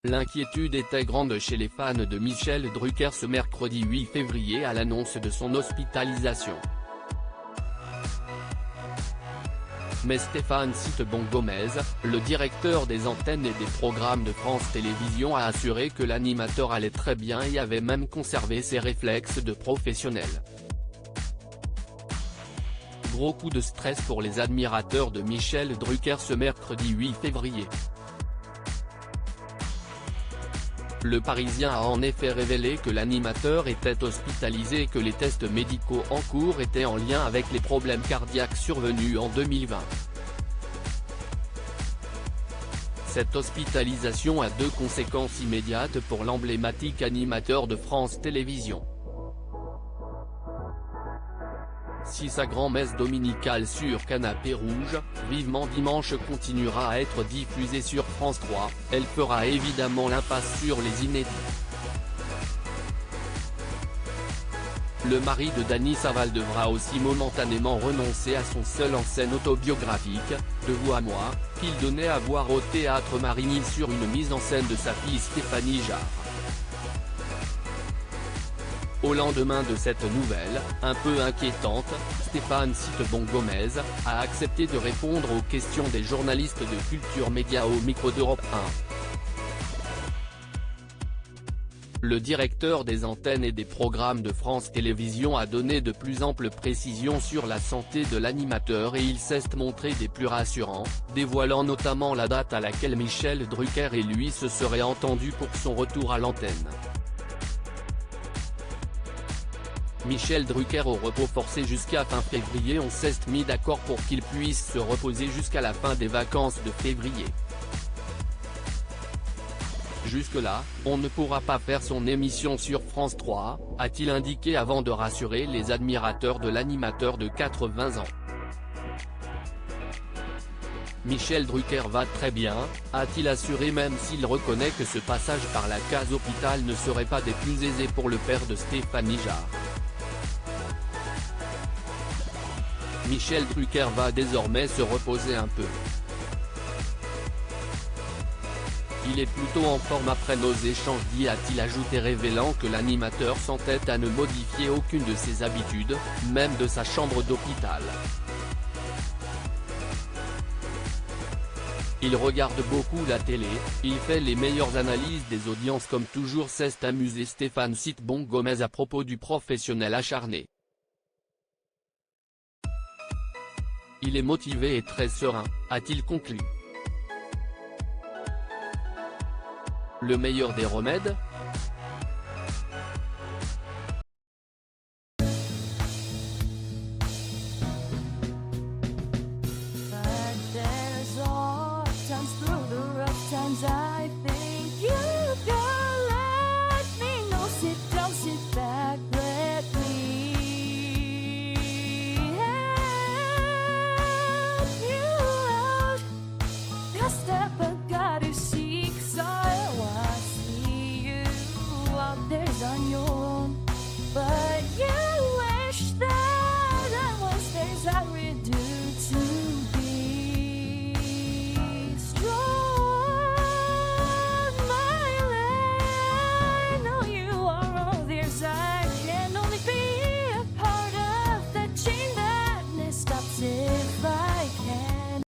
L'inquiétude était grande chez les fans de Michel Drucker ce mercredi 8 février à l'annonce de son hospitalisation. Mais Stéphane Citebon-Gomez, le directeur des antennes et des programmes de France Télévisions, a assuré que l'animateur allait très bien et avait même conservé ses réflexes de professionnel. Gros coup de stress pour les admirateurs de Michel Drucker ce mercredi 8 février. Le Parisien a en effet révélé que l'animateur était hospitalisé et que les tests médicaux en cours étaient en lien avec les problèmes cardiaques survenus en 2020. Cette hospitalisation a deux conséquences immédiates pour l'emblématique animateur de France Télévisions. Si sa grand-messe dominicale sur Canapé Rouge, Vivement Dimanche continuera à être diffusée sur France 3, elle fera évidemment l'impasse sur les inédits. Le mari de Dany Saval devra aussi momentanément renoncer à son seul en scène autobiographique, De vous à moi, qu'il donnait à voir au Théâtre Marigny sur une mise en scène de sa fille Stéphanie Jarre. Au lendemain de cette nouvelle, un peu inquiétante, Stéphane Citebon-Gomez a accepté de répondre aux questions des journalistes de Culture Média au micro d'Europe 1. Le directeur des antennes et des programmes de France Télévisions a donné de plus amples précisions sur la santé de l'animateur et il s'est montré des plus rassurants, dévoilant notamment la date à laquelle Michel Drucker et lui se seraient entendus pour son retour à l'antenne. Michel Drucker au repos forcé jusqu'à fin février. On s'est mis d'accord pour qu'il puisse se reposer jusqu'à la fin des vacances de février. Jusque-là, on ne pourra pas faire son émission sur France 3, a-t-il indiqué avant de rassurer les admirateurs de l'animateur de 80 ans. Michel Drucker va très bien, a-t-il assuré, même s'il reconnaît que ce passage par la case hôpital ne serait pas des plus aisés pour le père de Stéphanie Jarre. Michel Drucker va désormais se reposer un peu. Il est plutôt en forme après nos échanges, a-t-il ajouté, révélant que l'animateur s'entête à ne modifier aucune de ses habitudes, même de sa chambre d'hôpital. Il regarde beaucoup la télé, il fait les meilleures analyses des audiences comme toujours, s'est amusé Stéphane Citebon-Gomez à propos du professionnel acharné. Il est motivé et très serein, a-t-il conclu. Le meilleur des remèdes,